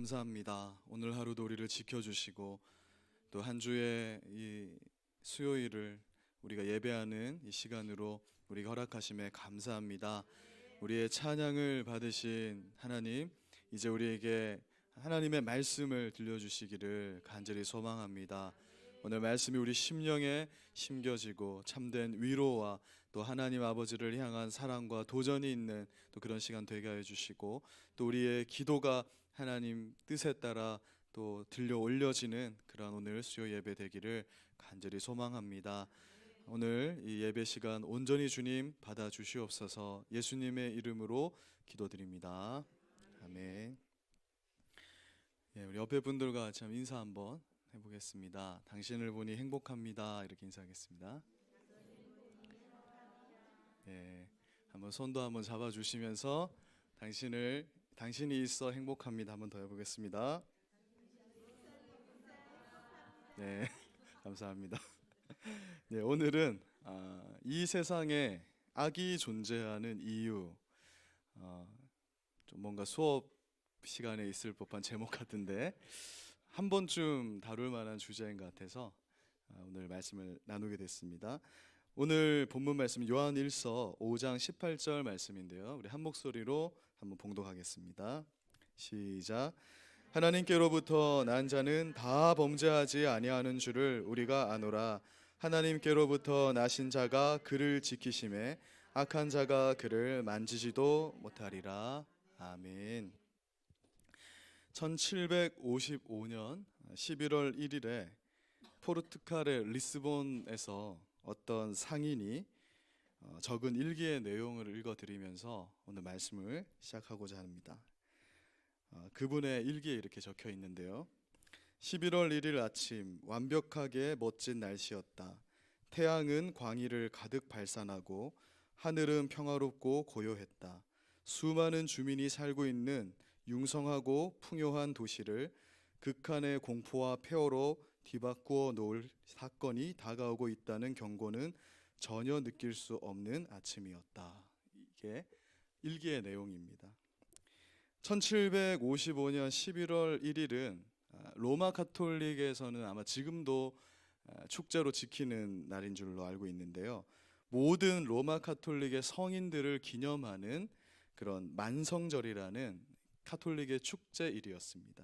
감사합니다. 오늘 하루도 우리를 지켜주시고 또 한 주의 이 수요일을 우리가 예배하는 이 시간으로 우리가 허락하심에 감사합니다. 우리의 찬양을 받으신 하나님, 이제 우리에게 하나님의 말씀을 들려주시기를 간절히 소망합니다. 오늘 말씀이 우리 심령에 심겨지고 참된 위로와 또 하나님 아버지를 향한 사랑과 도전이 있는 또 그런 시간 되게 해 주시고, 또 우리의 기도가 하나님 뜻에 따라 또 들려 올려지는 그런 오늘 수요 예배 되기를 간절히 소망합니다. 오늘 이 예배 시간 온전히 주님 받아 주시옵소서. 예수님의 이름으로 기도드립니다. 아멘. 예, 우리 옆에 분들과 참 인사 한번 해보겠습니다. 당신을 보니 행복합니다. 이렇게 인사하겠습니다. 예, 한번 손도 한번 잡아주시면서 당신이 있어 행복합니다. 한번 더 해보겠습니다. 네, 감사합니다. 네, 오늘은 이 세상에 악이 존재하는 이유, 좀 뭔가 수업 시간에 있을 법한 제목 같은데 한 번쯤 다룰 만한 주제인 것 같아서 오늘 말씀을 나누게 됐습니다. 오늘 본문 말씀은 요한 1서 5장 18절 말씀인데요, 우리 한 목소리로 한번 봉독하겠습니다. 시작. 하나님께로부터 난 자는 다 범죄하지 아니하는 줄을 우리가 아노라. 하나님께로부터 나신 자가 그를 지키심에 악한 자가 그를 만지지도 못하리라. 아멘. 1755년 11월 1일에 포르투갈의 리스본에서 어떤 상인이 적은 일기의 내용을 읽어드리면서 오늘 말씀을 시작하고자 합니다. 그분의 일기에 이렇게 적혀 있는데요. 11월 1일 아침, 완벽하게 멋진 날씨였다. 태양은 광의를 가득 발산하고 하늘은 평화롭고 고요했다. 수많은 주민이 살고 있는 융성하고 풍요한 도시를 극한의 공포와 폐허로 뒤바꾸어 놓을 사건이 다가오고 있다는 경고는 전혀 느낄 수 없는 아침이었다. 이게 일기의 내용입니다. 1755년 11월 1일은 로마 가톨릭에서는 아마 지금도 축제로 지키는 날인 줄로 알고 있는데요. 모든 로마 가톨릭의 성인들을 기념하는 그런 만성절이라는 가톨릭의 축제일이었습니다.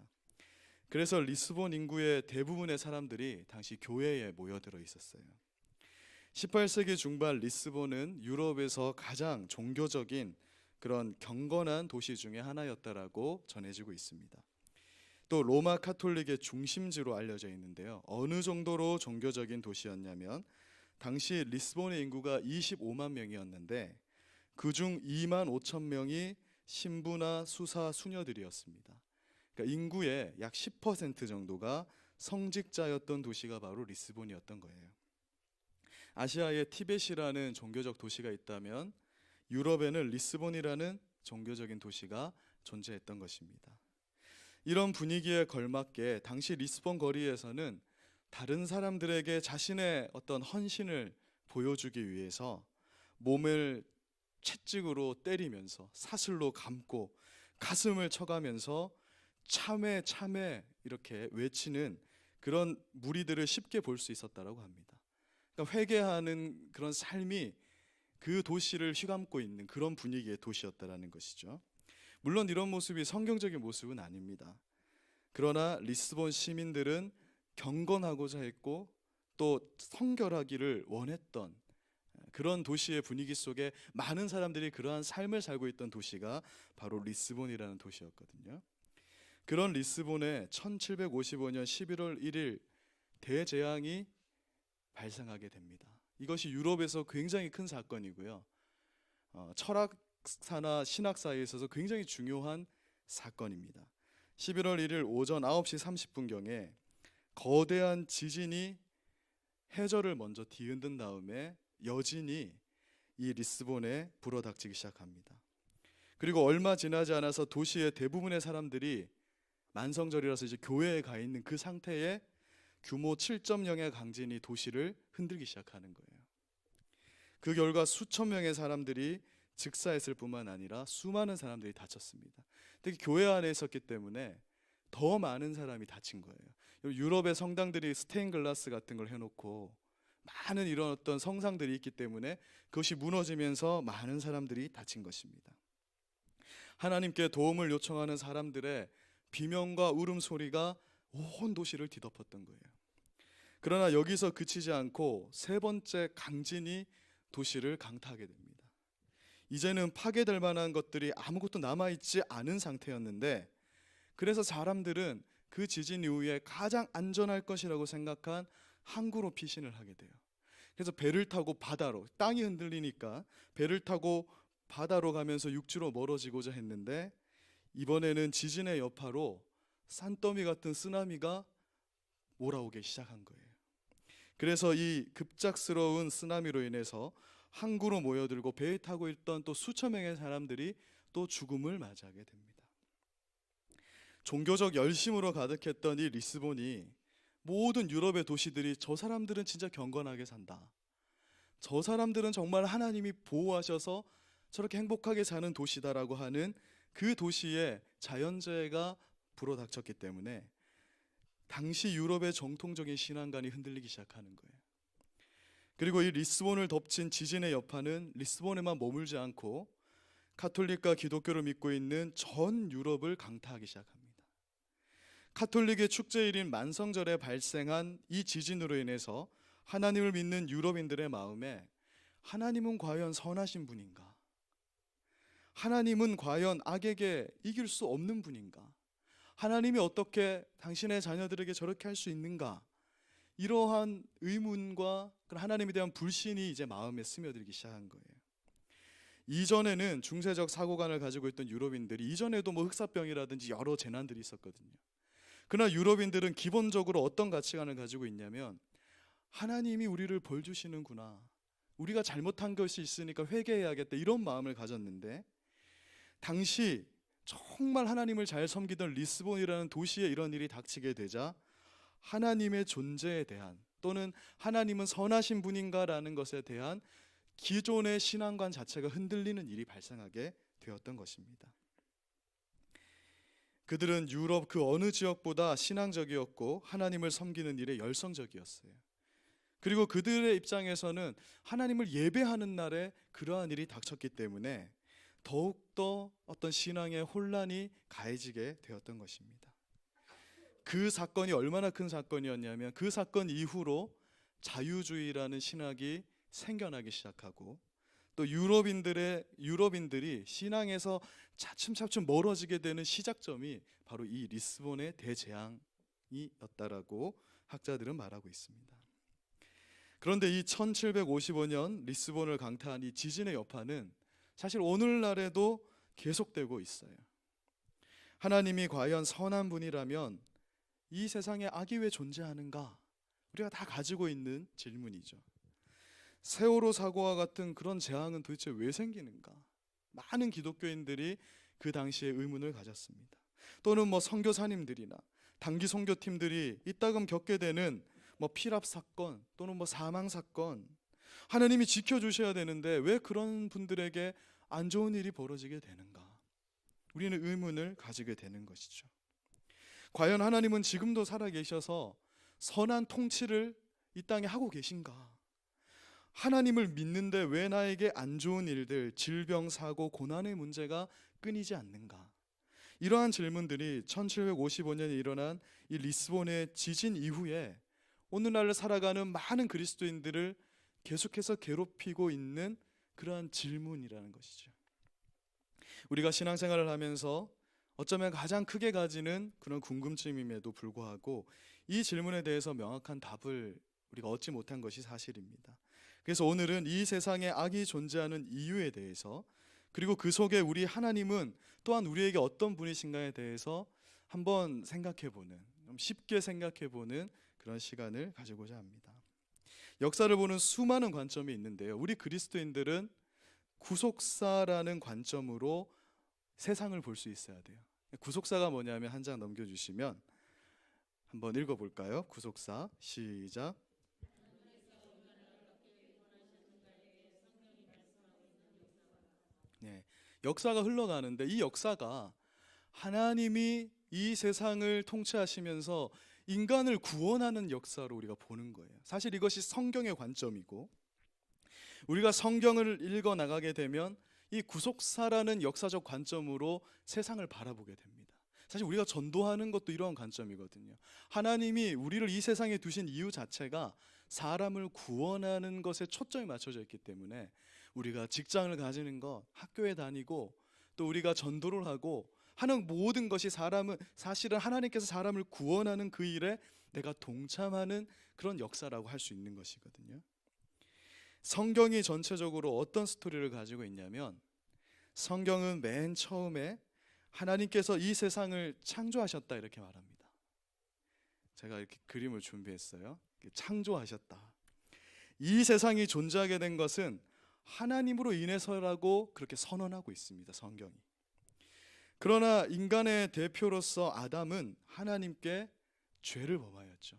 그래서 리스본 인구의 대부분의 사람들이 당시 교회에 모여들어 있었어요. 18세기 중반 리스본은 유럽에서 가장 종교적인 그런 경건한 도시 중에 하나였다라고 전해지고 있습니다. 또 로마 카톨릭의 중심지로 알려져 있는데요. 어느 정도로 종교적인 도시였냐면 당시 리스본의 인구가 25만 명이었는데 그중 2만 5천 명이 신부나 수사 수녀들이었습니다. 그러니까 인구의 약 10% 정도가 성직자였던 도시가 바로 리스본이었던 거예요. 아시아에 티벳이라는 종교적 도시가 있다면 유럽에는 리스본이라는 종교적인 도시가 존재했던 것입니다. 이런 분위기에 걸맞게 당시 리스본 거리에서는 다른 사람들에게 자신의 어떤 헌신을 보여주기 위해서 몸을 채찍으로 때리면서 사슬로 감고 가슴을 쳐가면서 참회 참회 이렇게 외치는 그런 무리들을 쉽게 볼 수 있었다고 합니다. 그러니까 회개하는 그런 삶이 그 도시를 휘감고 있는 그런 분위기의 도시였다라는 것이죠. 물론 이런 모습이 성경적인 모습은 아닙니다. 그러나 리스본 시민들은 경건하고자 했고 또 성결하기를 원했던 그런 도시의 분위기 속에 많은 사람들이 그러한 삶을 살고 있던 도시가 바로 리스본이라는 도시였거든요. 그런 리스본에 1755년 11월 1일 대재앙이 발생하게 됩니다. 이것이 유럽에서 굉장히 큰 사건이고요. 철학사나 신학사에 있어서 굉장히 중요한 사건입니다. 11월 1일 오전 9시 30분경에 거대한 지진이 해저를 먼저 뒤흔든 다음에 여진이 이 리스본에 불어닥치기 시작합니다. 그리고 얼마 지나지 않아서 도시의 대부분의 사람들이 만성절이라서 이제 교회에 가 있는 그 상태에 규모 7.0의 강진이 도시를 흔들기 시작하는 거예요. 그 결과 수천 명의 사람들이 즉사했을 뿐만 아니라 수많은 사람들이 다쳤습니다. 특히 교회 안에 있었기 때문에 더 많은 사람이 다친 거예요. 유럽의 성당들이 스테인글라스 같은 걸 해놓고 많은 이런 어떤 성상들이 있기 때문에 그것이 무너지면서 많은 사람들이 다친 것입니다. 하나님께 도움을 요청하는 사람들의 비명과 울음소리가 온 도시를 뒤덮었던 거예요. 그러나 여기서 그치지 않고 세 번째 강진이 도시를 강타하게 됩니다. 이제는 파괴될 만한 것들이 아무것도 남아있지 않은 상태였는데, 그래서 사람들은 그 지진 이후에 가장 안전할 것이라고 생각한 항구로 피신을 하게 돼요. 그래서 배를 타고 바다로, 땅이 흔들리니까 배를 타고 바다로 가면서 육지로 멀어지고자 했는데, 이번에는 지진의 여파로 산더미 같은 쓰나미가 몰아오기 시작한 거예요. 그래서 이 급작스러운 쓰나미로 인해서 항구로 모여들고 배에 타고 있던 또 수천 명의 사람들이 또 죽음을 맞이하게 됩니다. 종교적 열심으로 가득했던 이 리스본이 모든 유럽의 도시들이 저 사람들은 진짜 경건하게 산다, 저 사람들은 정말 하나님이 보호하셔서 저렇게 행복하게 사는 도시다라고 하는 그 도시에 자연재해가 불어닥쳤기 때문에 당시 유럽의 정통적인 신앙관이 흔들리기 시작하는 거예요. 그리고 이 리스본을 덮친 지진의 여파는 리스본에만 머물지 않고 카톨릭과 기독교를 믿고 있는 전 유럽을 강타하기 시작합니다. 카톨릭의 축제일인 만성절에 발생한 이 지진으로 인해서 하나님을 믿는 유럽인들의 마음에 하나님은 과연 선하신 분인가? 하나님은 과연 악에게 이길 수 없는 분인가? 하나님이 어떻게 당신의 자녀들에게 저렇게 할 수 있는가? 이러한 의문과 하나님에 대한 불신이 이제 마음에 스며들기 시작한 거예요. 이전에는 중세적 사고관을 가지고 있던 유럽인들이, 이전에도 뭐 흑사병이라든지 여러 재난들이 있었거든요. 그러나 유럽인들은 기본적으로 어떤 가치관을 가지고 있냐면, 하나님이 우리를 벌 주시는구나, 우리가 잘못한 것이 있으니까 회개해야겠다, 이런 마음을 가졌는데, 당시 정말 하나님을 잘 섬기던 리스본이라는 도시에 이런 일이 닥치게 되자 하나님의 존재에 대한, 또는 하나님은 선하신 분인가라는 것에 대한 기존의 신앙관 자체가 흔들리는 일이 발생하게 되었던 것입니다. 그들은 유럽 그 어느 지역보다 신앙적이었고 하나님을 섬기는 일에 열성적이었어요. 그리고 그들의 입장에서는 하나님을 예배하는 날에 그러한 일이 닥쳤기 때문에 더욱더 어떤 신앙의 혼란이 가해지게 되었던 것입니다. 그 사건이 얼마나 큰 사건이었냐면, 그 사건 이후로 자유주의라는 신학이 생겨나기 시작하고, 또 유럽인들이 신앙에서 차츰차츰 멀어지게 되는 시작점이 바로 이 리스본의 대재앙이었다라고 학자들은 말하고 있습니다. 그런데 이 1755년 리스본을 강타한 이 지진의 여파는 사실 오늘날에도 계속되고 있어요. 하나님이 과연 선한 분이라면 이 세상에 악이 왜 존재하는가? 우리가 다 가지고 있는 질문이죠. 세월호 사고와 같은 그런 재앙은 도대체 왜 생기는가? 많은 기독교인들이 그 당시에 의문을 가졌습니다. 또는 뭐 선교사님들이나 단기 선교팀들이 이따금 겪게 되는 뭐 피랍 사건, 또는 뭐 사망 사건, 하나님이 지켜주셔야 되는데 왜 그런 분들에게 안 좋은 일이 벌어지게 되는가? 우리는 의문을 가지게 되는 것이죠. 과연 하나님은 지금도 살아계셔서 선한 통치를 이 땅에 하고 계신가? 하나님을 믿는데 왜 나에게 안 좋은 일들, 질병, 사고, 고난의 문제가 끊이지 않는가? 이러한 질문들이 1755년에 일어난 이 리스본의 지진 이후에 오늘날 살아가는 많은 그리스도인들을 계속해서 괴롭히고 있는 그러한 질문이라는 것이죠. 우리가 신앙생활을 하면서 어쩌면 가장 크게 가지는 그런 궁금증임에도 불구하고 이 질문에 대해서 명확한 답을 우리가 얻지 못한 것이 사실입니다. 그래서 오늘은 이 세상에 악이 존재하는 이유에 대해서, 그리고 그 속에 우리 하나님은 또한 우리에게 어떤 분이신가에 대해서 한번 생각해보는, 좀 쉽게 생각해보는 그런 시간을 가지고자 합니다. 역사를 보는 수많은 관점이 있는데요, 우리 그리스도인들은 구속사라는 관점으로 세상을 볼 수 있어야 돼요. 구속사가 뭐냐면, 한 장 넘겨주시면 한번 읽어볼까요? 구속사 시작. 네, 역사가 흘러가는데 이 역사가 하나님이 이 세상을 통치하시면서 인간을 구원하는 역사로 우리가 보는 거예요. 사실 이것이 성경의 관점이고, 우리가 성경을 읽어 나가게 되면 이 구속사라는 역사적 관점으로 세상을 바라보게 됩니다. 사실 우리가 전도하는 것도 이러한 관점이거든요. 하나님이 우리를 이 세상에 두신 이유 자체가 사람을 구원하는 것에 초점이 맞춰져 있기 때문에 우리가 직장을 가지는 것, 학교에 다니고 또 우리가 전도를 하고 하는 모든 것이 사실은 하나님께서 사람을 구원하는 그 일에 내가 동참하는 그런 역사라고 할 수 있는 것이거든요. 성경이 전체적으로 어떤 스토리를 가지고 있냐면, 성경은 맨 처음에 하나님께서 이 세상을 창조하셨다 이렇게 말합니다. 제가 이렇게 그림을 준비했어요. 창조하셨다. 이 세상이 존재하게 된 것은 하나님으로 인해서라고 그렇게 선언하고 있습니다, 성경이. 그러나 인간의 대표로서 아담은 하나님께 죄를 범하였죠.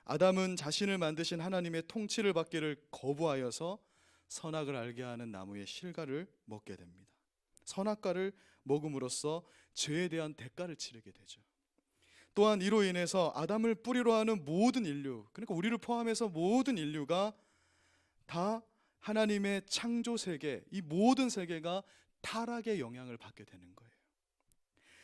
아담은 자신을 만드신 하나님의 통치를 받기를 거부하여서 선악을 알게 하는 나무의 실과를 먹게 됩니다. 선악과를 먹음으로써 죄에 대한 대가를 치르게 되죠. 또한 이로 인해서 아담을 뿌리로 하는 모든 인류, 그러니까 우리를 포함해서 모든 인류가 다 하나님의 창조 세계, 이 모든 세계가 타락의 영향을 받게 되는 거예요.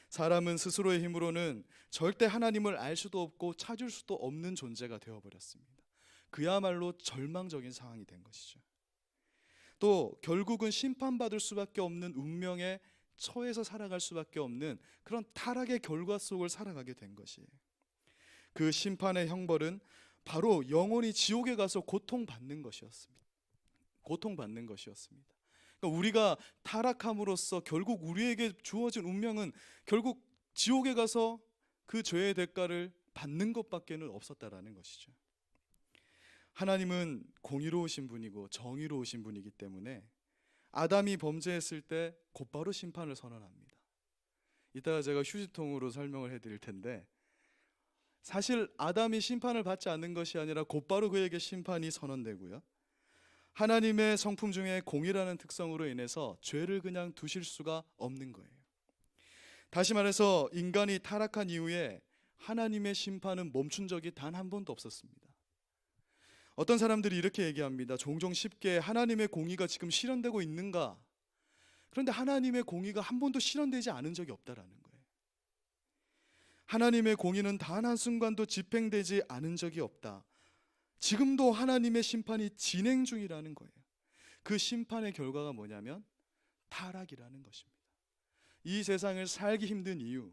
사람은 스스로의 힘으로는 절대 하나님을 알 수도 없고 찾을 수도 없는 존재가 되어버렸습니다. 그야말로 절망적인 상황이 된 것이죠. 또 결국은 심판받을 수밖에 없는 운명에 처해서 살아갈 수밖에 없는 그런 타락의 결과 속을 살아가게 된 것이에요. 그 심판의 형벌은 바로 영원히 지옥에 가서 고통받는 것이었습니다. 고통받는 것이었습니다. 그러니까 우리가 타락함으로써 결국 우리에게 주어진 운명은 결국 지옥에 가서 그 죄의 대가를 받는 것밖에는 없었다라는 것이죠. 하나님은 공의로우신 분이고 정의로우신 분이기 때문에 아담이 범죄했을 때 곧바로 심판을 선언합니다. 이따가 제가 휴지통으로 설명을 해드릴 텐데, 사실 아담이 심판을 받지 않는 것이 아니라 곧바로 그에게 심판이 선언되고요, 하나님의 성품 중에 공의라는 특성으로 인해서 죄를 그냥 두실 수가 없는 거예요. 다시 말해서 인간이 타락한 이후에 하나님의 심판은 멈춘 적이 단 한 번도 없었습니다. 어떤 사람들이 이렇게 얘기합니다. 종종 쉽게 하나님의 공의가 지금 실현되고 있는가? 그런데 하나님의 공의가 한 번도 실현되지 않은 적이 없다라는 거예요. 하나님의 공의는 단 한순간도 집행되지 않은 적이 없다. 지금도 하나님의 심판이 진행 중이라는 거예요. 그 심판의 결과가 뭐냐면 타락이라는 것입니다. 이 세상을 살기 힘든 이유,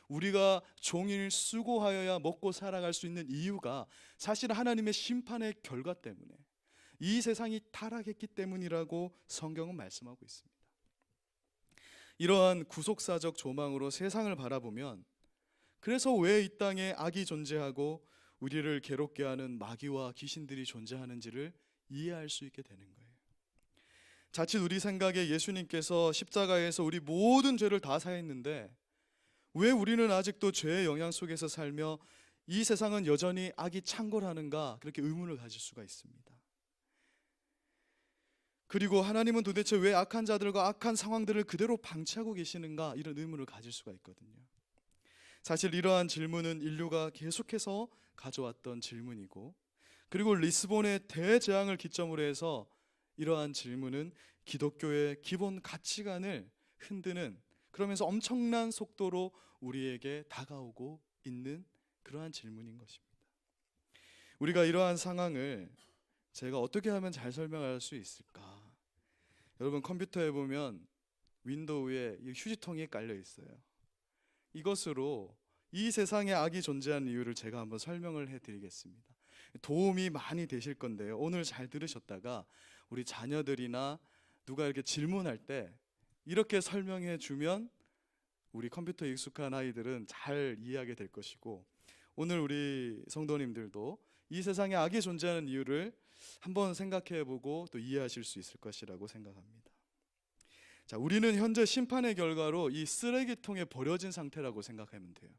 우리가 종일 수고하여야 먹고 살아갈 수 있는 이유가 사실 하나님의 심판의 결과 때문에, 이 세상이 타락했기 때문이라고 성경은 말씀하고 있습니다. 이러한 구속사적 조망으로 세상을 바라보면, 그래서 왜 이 땅에 악이 존재하고 우리를 괴롭게 하는 마귀와 귀신들이 존재하는지를 이해할 수 있게 되는 거예요. 자칫 우리 생각에 예수님께서 십자가에서 우리 모든 죄를 다 사했는데 왜 우리는 아직도 죄의 영향 속에서 살며 이 세상은 여전히 악이 창궐하는가, 그렇게 의문을 가질 수가 있습니다. 그리고 하나님은 도대체 왜 악한 자들과 악한 상황들을 그대로 방치하고 계시는가, 이런 의문을 가질 수가 있거든요. 사실 이러한 질문은 인류가 계속해서 가져왔던 질문이고, 그리고 리스본의 대재앙을 기점으로 해서 이러한 질문은 기독교의 기본 가치관을 흔드는, 그러면서 엄청난 속도로 우리에게 다가오고 있는 그러한 질문인 것입니다. 우리가 이러한 상황을 제가 어떻게 하면 잘 설명할 수 있을까? 여러분, 컴퓨터에 보면 윈도우에 휴지통이 깔려 있어요. 이것으로 이 세상에 악이 존재하는 이유를 제가 한번 설명을 해드리겠습니다. 도움이 많이 되실 건데요, 오늘 잘 들으셨다가 우리 자녀들이나 누가 이렇게 질문할 때 이렇게 설명해 주면 우리 컴퓨터에 익숙한 아이들은 잘 이해하게 될 것이고, 오늘 우리 성도님들도 이 세상에 악이 존재하는 이유를 한번 생각해 보고 또 이해하실 수 있을 것이라고 생각합니다. 자, 우리는 현재 심판의 결과로 이 쓰레기통에 버려진 상태라고 생각하면 돼요.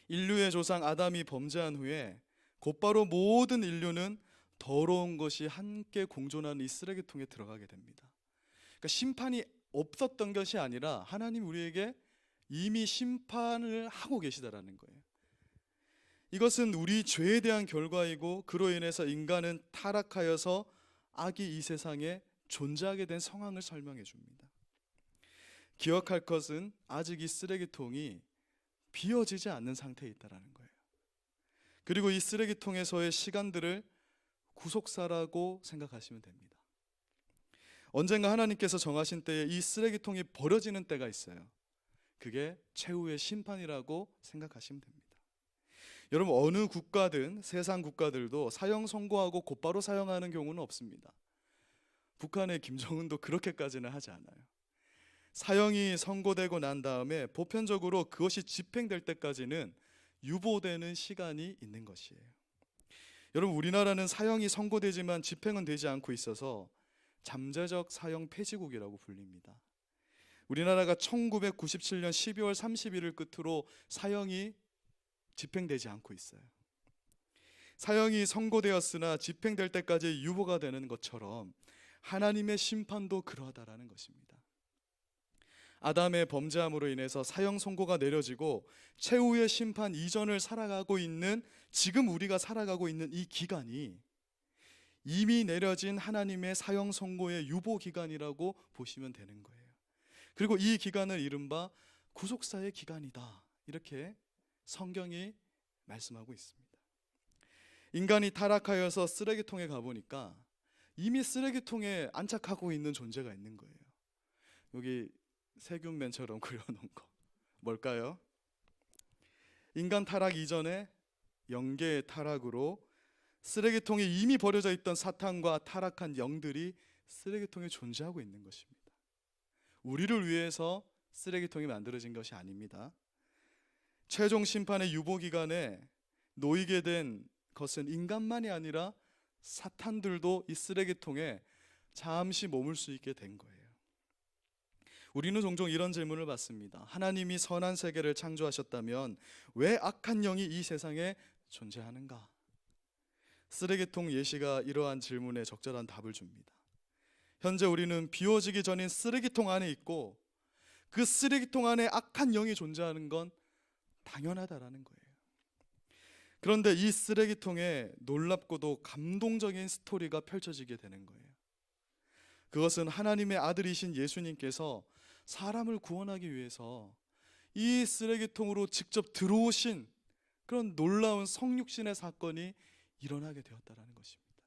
인류의 조상 아담이 범죄한 후에 곧바로 모든 인류는 더러운 것이 함께 공존하는 이 쓰레기통에 들어가게 됩니다. 그러니까 심판이 없었던 것이 아니라 하나님 우리에게 이미 심판을 하고 계시다라는 거예요. 이것은 우리 죄에 대한 결과이고 그로 인해서 인간은 타락하여서 악이 이 세상에 존재하게 된 상황을 설명해 줍니다. 기억할 것은 아직 이 쓰레기통이 비워지지 않는 상태에 있다라는 거예요. 그리고 이 쓰레기통에서의 시간들을 구속사라고 생각하시면 됩니다. 언젠가 하나님께서 정하신 때에 이 쓰레기통이 버려지는 때가 있어요. 그게 최후의 심판이라고 생각하시면 됩니다. 여러분, 어느 국가든 세상 국가들도 사형 선고하고 곧바로 사형하는 경우는 없습니다. 북한의 김정은도 그렇게까지는 하지 않아요. 사형이 선고되고 난 다음에 보편적으로 그것이 집행될 때까지는 유보되는 시간이 있는 것이에요. 여러분, 우리나라는 사형이 선고되지만 집행은 되지 않고 있어서 잠재적 사형 폐지국이라고 불립니다. 우리나라가 1997년 12월 30일을 끝으로 사형이 집행되지 않고 있어요. 사형이 선고되었으나 집행될 때까지 유보가 되는 것처럼 하나님의 심판도 그러하다라는 것입니다. 아담의 범죄함으로 인해서 사형 선고가 내려지고 최후의 심판 이전을 살아가고 있는, 지금 우리가 살아가고 있는 이 기간이 이미 내려진 하나님의 사형 선고의 유보 기간이라고 보시면 되는 거예요. 그리고 이 기간을 이른바 구속사의 기간이다, 이렇게 성경이 말씀하고 있습니다. 인간이 타락하여서 쓰레기통에 가보니까 이미 쓰레기통에 안착하고 있는 존재가 있는 거예요. 여기 세균맨처럼 그려놓은 거 뭘까요? 인간 타락 이전에 영계의 타락으로 쓰레기통에 이미 버려져 있던 사탄과 타락한 영들이 쓰레기통에 존재하고 있는 것입니다. 우리를 위해서 쓰레기통이 만들어진 것이 아닙니다. 최종 심판의 유보 기간에 놓이게 된 것은 인간만이 아니라 사탄들도 이 쓰레기통에 잠시 머물 수 있게 된 거예요. 우리는 종종 이런 질문을 받습니다. 하나님이 선한 세계를 창조하셨다면 왜 악한 영이 이 세상에 존재하는가? 쓰레기통 예시가 이러한 질문에 적절한 답을 줍니다. 현재 우리는 비워지기 전인 쓰레기통 안에 있고 그 쓰레기통 안에 악한 영이 존재하는 건 당연하다라는 거예요. 그런데 이 쓰레기통에 놀랍고도 감동적인 스토리가 펼쳐지게 되는 거예요. 그것은 하나님의 아들이신 예수님께서 사람을 구원하기 위해서 이 쓰레기통으로 직접 들어오신 그런 놀라운 성육신의 사건이 일어나게 되었다라는 것입니다.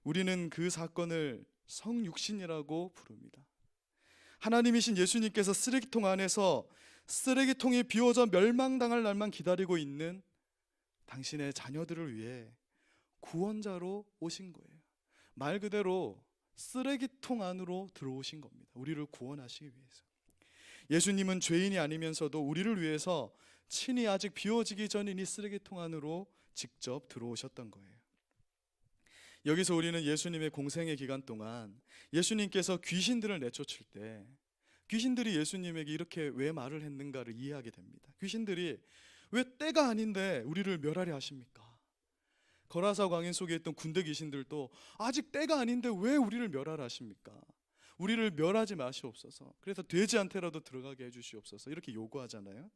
우리는 그 사건을 성육신이라고 부릅니다. 하나님이신 예수님께서 쓰레기통 안에서 쓰레기통이 비워져 멸망당할 날만 기다리고 있는 당신의 자녀들을 위해 구원자로 오신 거예요. 말 그대로 쓰레기통 안으로 들어오신 겁니다. 우리를 구원하시기 위해서. 예수님은 죄인이 아니면서도 우리를 위해서 친히 아직 비워지기 전인 이 쓰레기통 안으로 직접 들어오셨던 거예요. 여기서 우리는 예수님의 공생의 기간 동안 예수님께서 귀신들을 내쫓을 때 귀신들이 예수님에게 이렇게 왜 말을 했는가를 이해하게 됩니다. 귀신들이 왜 때가 아닌데 우리를 멸하려 하십니까? 거라사 광인 속에 있던 군대 귀신들도 아직 때가 아닌데 왜 우리를 멸하려 하십니까? 우리를 멸하지 마시옵소서. 그래서 되지 않더라도 들어가게 해주시옵소서. 이렇게 요구하잖아요.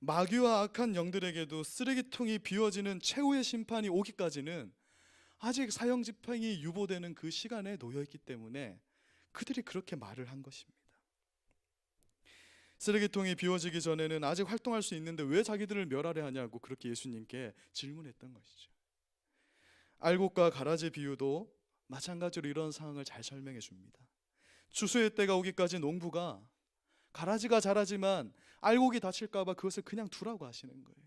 마귀와 악한 영들에게도 쓰레기통이 비워지는 최후의 심판이 오기까지는 아직 사형 집행이 유보되는 그 시간에 놓여있기 때문에 그들이 그렇게 말을 한 것입니다. 쓰레기통이 비워지기 전에는 아직 활동할 수 있는데 왜 자기들을 멸하려 하냐고 그렇게 예수님께 질문했던 것이죠. 알곡과 가라지 비유도 마찬가지로 이런 상황을 잘 설명해 줍니다. 추수의 때가 오기까지 농부가 가라지가 자라지만 알곡이 다칠까 봐 그것을 그냥 두라고 하시는 거예요.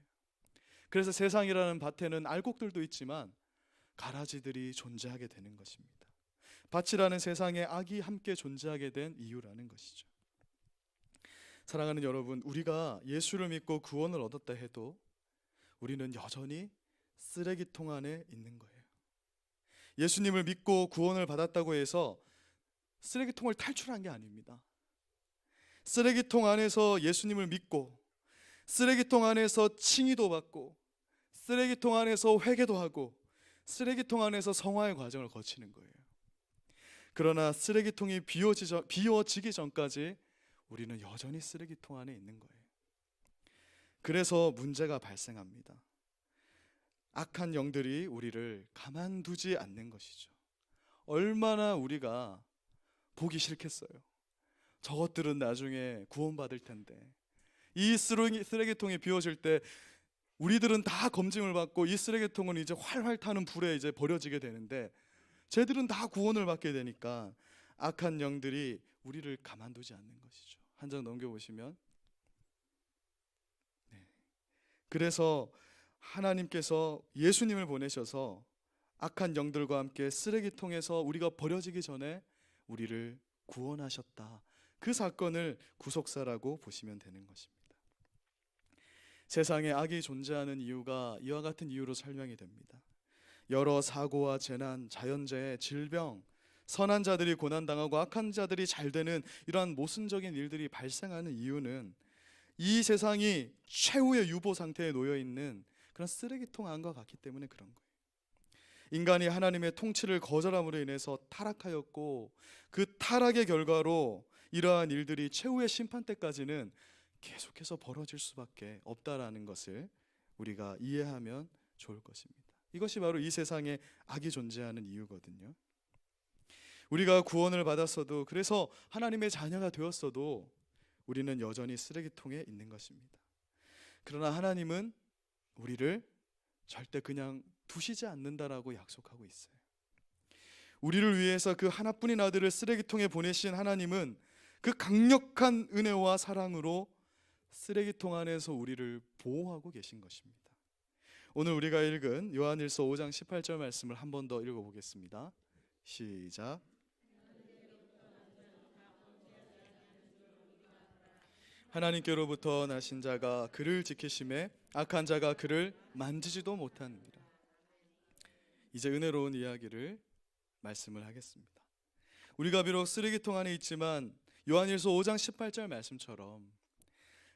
그래서 세상이라는 밭에는 알곡들도 있지만 가라지들이 존재하게 되는 것입니다. 밭이라는 세상에 악이 함께 존재하게 된 이유라는 것이죠. 사랑하는 여러분, 우리가 예수를 믿고 구원을 얻었다 해도 우리는 여전히 쓰레기통 안에 있는 거예요. 예수님을 믿고 구원을 받았다고 해서 쓰레기통을 탈출한 게 아닙니다. 쓰레기통 안에서 예수님을 믿고 쓰레기통 안에서 칭의도 받고 쓰레기통 안에서 회개도 하고 쓰레기통 안에서 성화의 과정을 거치는 거예요. 그러나 쓰레기통이 비워지기 전까지 우리는 여전히 쓰레기통 안에 있는 거예요. 그래서 문제가 발생합니다. 악한 영들이 우리를 가만두지 않는 것이죠. 얼마나 우리가 보기 싫겠어요. 저것들은 나중에 구원받을 텐데, 이 쓰레기통이 비워질 때 우리들은 다 검증을 받고 이 쓰레기통은 이제 활활 타는 불에 이제 버려지게 되는데, 쟤들은 다 구원을 받게 되니까 악한 영들이 우리를 가만두지 않는 것이죠. 한 장 넘겨보시면, 그래서 하나님께서 예수님을 보내셔서 악한 영들과 함께 쓰레기통에서 우리가 버려지기 전에 우리를 구원하셨다. 그 사건을 구속사라고 보시면 되는 것입니다. 세상에 악이 존재하는 이유가 이와 같은 이유로 설명이 됩니다. 여러 사고와 재난, 자연재해, 질병, 선한 자들이 고난당하고 악한 자들이 잘 되는 이러한 모순적인 일들이 발생하는 이유는 이 세상이 최후의 유보 상태에 놓여 있는 그런 쓰레기통 안과 같기 때문에 그런 거예요. 인간이 하나님의 통치를 거절함으로 인해서 타락하였고, 그 타락의 결과로 이러한 일들이 최후의 심판 때까지는 계속해서 벌어질 수밖에 없다라는 것을 우리가 이해하면 좋을 것입니다. 이것이 바로 이 세상에 악이 존재하는 이유거든요. 우리가 구원을 받았어도, 그래서 하나님의 자녀가 되었어도 우리는 여전히 쓰레기통에 있는 것입니다. 그러나 하나님은 우리를 절대 그냥 두시지 않는다라고 약속하고 있어요. 우리를 위해서 그 하나뿐인 아들을 쓰레기통에 보내신 하나님은 그 강력한 은혜와 사랑으로 쓰레기통 안에서 우리를 보호하고 계신 것입니다. 오늘 우리가 읽은 요한일서 5장 18절 말씀을 한 번 더 읽어보겠습니다. 시작. 하나님께로부터 나신 자가 그를 지키심에 악한 자가 그를 만지지도 못하느니라. 이제 은혜로운 이야기를 말씀을 하겠습니다. 우리가 비록 쓰레기통 안에 있지만 요한일서 5장 18절 말씀처럼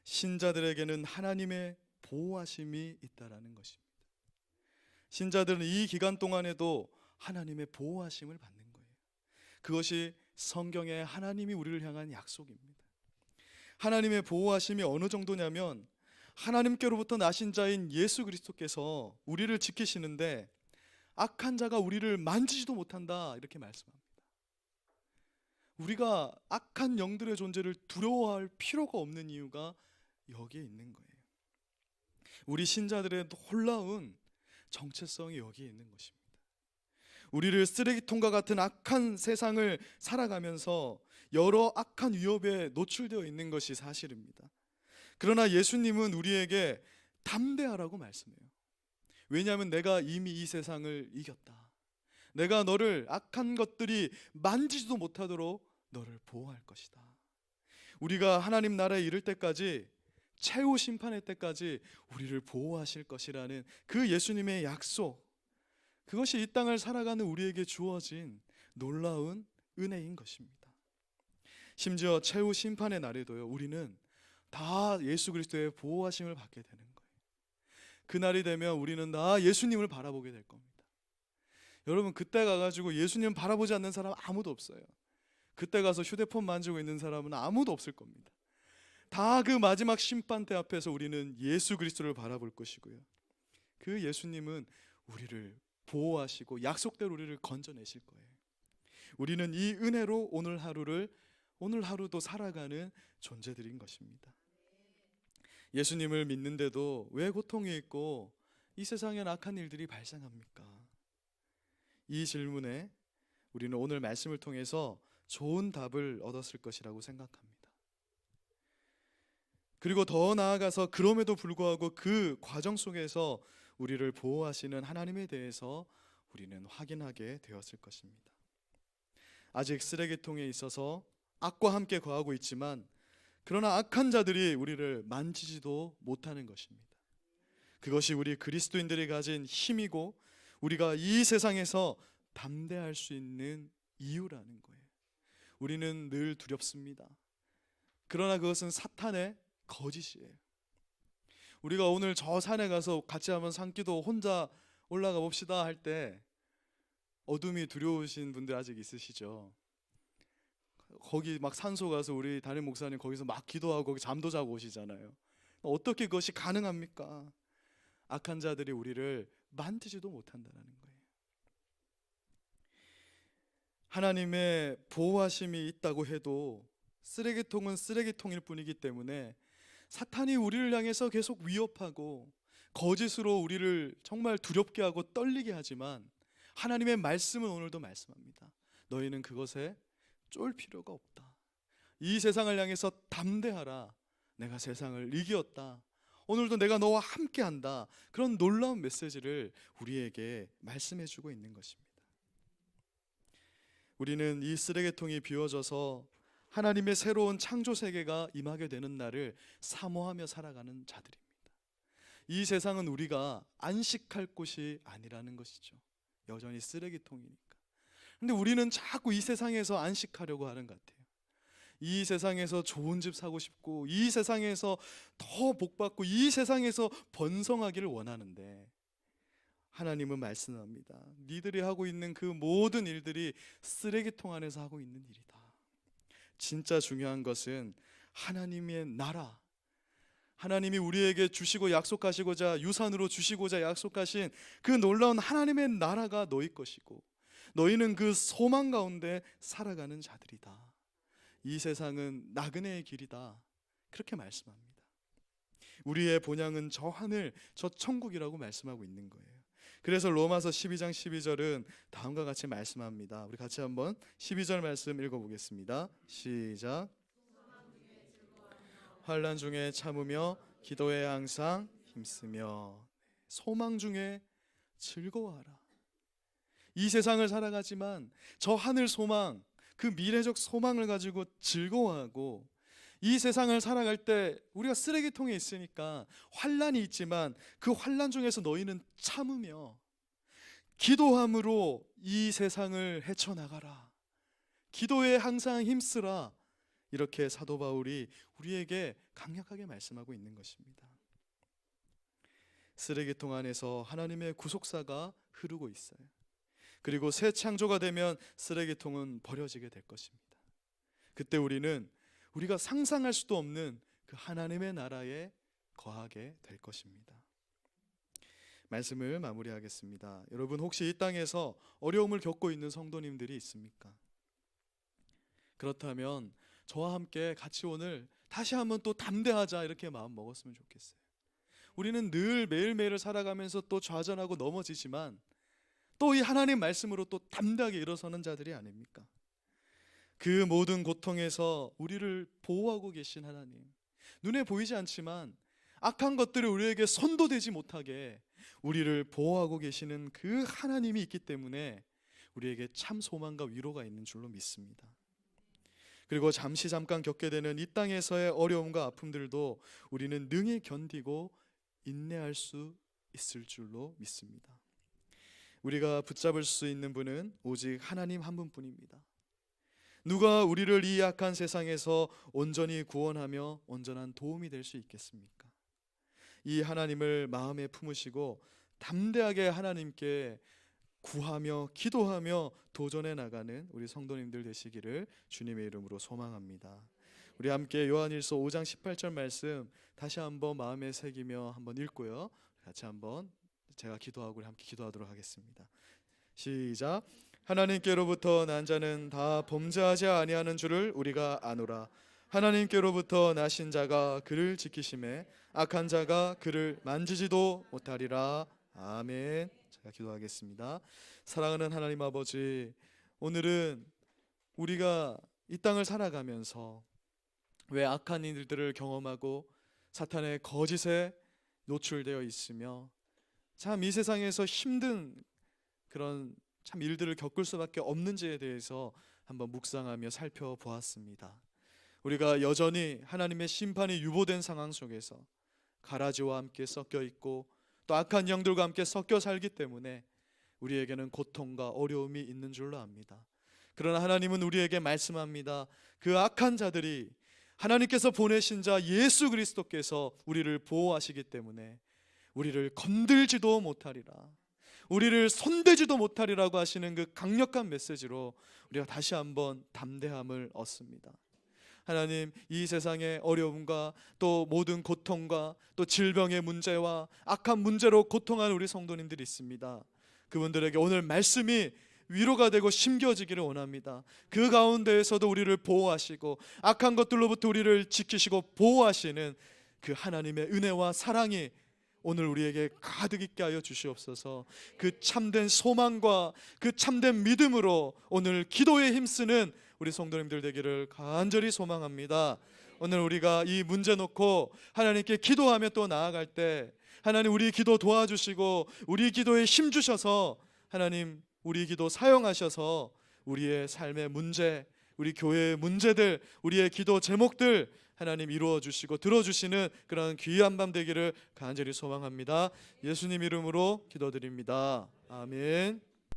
신자들에게는 하나님의 보호하심이 있다라는 것입니다. 신자들은 이 기간 동안에도 하나님의 보호하심을 받는 거예요. 그것이 성경의 하나님이 우리를 향한 약속입니다. 하나님의 보호하심이 어느 정도냐면, 하나님께로부터 나신 자인 예수 그리스도께서 우리를 지키시는데 악한 자가 우리를 만지지도 못한다, 이렇게 말씀합니다. 우리가 악한 영들의 존재를 두려워할 필요가 없는 이유가 여기에 있는 거예요. 우리 신자들의 놀라운 정체성이 여기에 있는 것입니다. 우리를 쓰레기통과 같은 악한 세상을 살아가면서 여러 악한 위협에 노출되어 있는 것이 사실입니다. 그러나 예수님은 우리에게 담대하라고 말씀해요. 왜냐하면 내가 이미 이 세상을 이겼다. 내가 너를 악한 것들이 만지지도 못하도록 너를 보호할 것이다. 우리가 하나님 나라에 이를 때까지, 최후 심판의 때까지 우리를 보호하실 것이라는 그 예수님의 약속, 그것이 이 땅을 살아가는 우리에게 주어진 놀라운 은혜인 것입니다. 심지어 최후 심판의 날에도요, 우리는 다 예수 그리스도의 보호하심을 받게 되는 거예요. 그날이 되면 우리는 다 예수님을 바라보게 될 겁니다. 여러분, 그때 가가지고 예수님 바라보지 않는 사람 아무도 없어요. 그때 가서 휴대폰 만지고 있는 사람은 아무도 없을 겁니다. 다 그 마지막 심판대 앞에서 우리는 예수 그리스도를 바라볼 것이고요, 그 예수님은 우리를 보호하시고 약속대로 우리를 건져내실 거예요. 우리는 이 은혜로 오늘 하루도 살아가는 존재들인 것입니다. 예수님을 믿는데도 왜 고통이 있고 이 세상엔 악한 일들이 발생합니까? 이 질문에 우리는 오늘 말씀을 통해서 좋은 답을 얻었을 것이라고 생각합니다. 그리고 더 나아가서 그럼에도 불구하고 그 과정 속에서 우리를 보호하시는 하나님에 대해서 우리는 확인하게 되었을 것입니다. 아직 쓰레기통에 있어서 악과 함께 거하고 있지만, 그러나 악한 자들이 우리를 만지지도 못하는 것입니다. 그것이 우리 그리스도인들이 가진 힘이고 우리가 이 세상에서 담대할 수 있는 이유라는 거예요. 우리는 늘 두렵습니다. 그러나 그것은 사탄의 거짓이에요. 우리가 오늘 저 산에 가서 같이 한번 산기도 혼자 올라가 봅시다 할 때 어둠이 두려우신 분들 아직 있으시죠? 거기 막 산소 가서 우리 담임 목사님 거기서 막 기도하고 거기 잠도 자고 오시잖아요. 어떻게 그것이 가능합니까? 악한 자들이 우리를 만지지도 못한다는 거예요. 하나님의 보호하심이 있다고 해도 쓰레기통은 쓰레기통일 뿐이기 때문에 사탄이 우리를 향해서 계속 위협하고 거짓으로 우리를 정말 두렵게 하고 떨리게 하지만 하나님의 말씀은 오늘도 말씀합니다. 너희는 그것에 쫄 필요가 없다. 이 세상을 향해서 담대하라. 내가 세상을 이기었다. 오늘도 내가 너와 함께한다. 그런 놀라운 메시지를 우리에게 말씀해주고 있는 것입니다. 우리는 이 쓰레기통이 비워져서 하나님의 새로운 창조 세계가 임하게 되는 날을 사모하며 살아가는 자들입니다. 이 세상은 우리가 안식할 곳이 아니라는 것이죠. 여전히 쓰레기통이니까. 근데 우리는 자꾸 이 세상에서 안식하려고 하는 것 같아요. 이 세상에서 좋은 집 사고 싶고, 이 세상에서 더 복받고, 이 세상에서 번성하기를 원하는데 하나님은 말씀합니다. 니들이 하고 있는 그 모든 일들이 쓰레기통 안에서 하고 있는 일이다. 진짜 중요한 것은 하나님의 나라, 하나님이 우리에게 주시고 약속하시고자 유산으로 주시고자 약속하신 그 놀라운 하나님의 나라가 너희 것이고 너희는 그 소망 가운데 살아가는 자들이다. 이 세상은 나그네의 길이다. 그렇게 말씀합니다. 우리의 본향은 저 하늘, 저 천국이라고 말씀하고 있는 거예요. 그래서 로마서 12장 12절은 다음과 같이 말씀합니다. 우리 같이 한번 12절 말씀 읽어보겠습니다. 시작. 환난 중에 참으며 기도에 항상 힘쓰며 소망 중에 즐거워하라. 이 세상을 살아가지만 저 하늘 소망, 그 미래적 소망을 가지고 즐거워하고, 이 세상을 살아갈 때 우리가 쓰레기통에 있으니까 환난이 있지만 그 환난 중에서 너희는 참으며 기도함으로 이 세상을 헤쳐나가라. 기도에 항상 힘쓰라. 이렇게 사도 바울이 우리에게 강력하게 말씀하고 있는 것입니다. 쓰레기통 안에서 하나님의 구속사가 흐르고 있어요. 그리고 새 창조가 되면 쓰레기통은 버려지게 될 것입니다. 그때 우리는 우리가 상상할 수도 없는 그 하나님의 나라에 거하게 될 것입니다. 말씀을 마무리하겠습니다. 여러분, 혹시 이 땅에서 어려움을 겪고 있는 성도님들이 있습니까? 그렇다면 저와 함께 같이 오늘 다시 한번 또 담대하자, 이렇게 마음 먹었으면 좋겠어요. 우리는 늘 매일매일을 살아가면서 또 좌절하고 넘어지지만 또 이 하나님 말씀으로 또 담대하게 일어서는 자들이 아닙니까? 그 모든 고통에서 우리를 보호하고 계신 하나님, 눈에 보이지 않지만 악한 것들이 우리에게 손도 대지 못하게 우리를 보호하고 계시는 그 하나님이 있기 때문에 우리에게 참 소망과 위로가 있는 줄로 믿습니다. 그리고 잠깐 겪게 되는 이 땅에서의 어려움과 아픔들도 우리는 능히 견디고 인내할 수 있을 줄로 믿습니다. 우리가 붙잡을 수 있는 분은 오직 하나님 한 분뿐입니다. 누가 우리를 이 악한 세상에서 온전히 구원하며 온전한 도움이 될 수 있겠습니까? 이 하나님을 마음에 품으시고 담대하게 하나님께 구하며 기도하며 도전해 나가는 우리 성도님들 되시기를 주님의 이름으로 소망합니다. 우리 함께 요한일서 5장 18절 말씀 다시 한번 마음에 새기며 한번 읽고요, 같이 한번 제가 기도하고 함께 기도하도록 하겠습니다. 시작. 하나님께로부터 난 자는 다 범죄하지 아니하는 줄을 우리가 아노라. 하나님께로부터 나신 자가 그를 지키심에 악한 자가 그를 만지지도 못하리라. 아멘. 제가 기도하겠습니다. 사랑하는 하나님 아버지, 오늘은 우리가 이 땅을 살아가면서 왜 악한 일들을 경험하고 사탄의 거짓에 노출되어 있으며 참 이 세상에서 힘든 그런 참 일들을 겪을 수밖에 없는지에 대해서 한번 묵상하며 살펴보았습니다. 우리가 여전히 하나님의 심판이 유보된 상황 속에서 가라지와 함께 섞여 있고 또 악한 영들과 함께 섞여 살기 때문에 우리에게는 고통과 어려움이 있는 줄로 압니다. 그러나 하나님은 우리에게 말씀합니다. 그 악한 자들이 하나님께서 보내신 자 예수 그리스도께서 우리를 보호하시기 때문에 우리를 건들지도 못하리라. 우리를 손대지도 못하리라고 하시는 그 강력한 메시지로 우리가 다시 한번 담대함을 얻습니다. 하나님, 이 세상의 어려움과 또 모든 고통과 또 질병의 문제와 악한 문제로 고통하는 우리 성도님들이 있습니다. 그분들에게 오늘 말씀이 위로가 되고 심겨지기를 원합니다. 그 가운데에서도 우리를 보호하시고 악한 것들로부터 우리를 지키시고 보호하시는 그 하나님의 은혜와 사랑이 오늘 우리에게 가득 있게 하여 주시옵소서. 그 참된 소망과 그 참된 믿음으로 오늘 기도에 힘쓰는 우리 성도님들 되기를 간절히 소망합니다. 오늘 우리가 이 문제 놓고 하나님께 기도하며 또 나아갈 때 하나님, 우리 기도 도와주시고 우리 기도에 힘 주셔서 하나님, 우리 기도 사용하셔서 우리의 삶의 문제, 우리 교회의 문제들, 우리의 기도 제목들 하나님 이루어 주시고 들어주시는 그런 귀한 밤 되기를 간절히 소망합니다. 예수님 이름으로 기도드립니다. 아멘.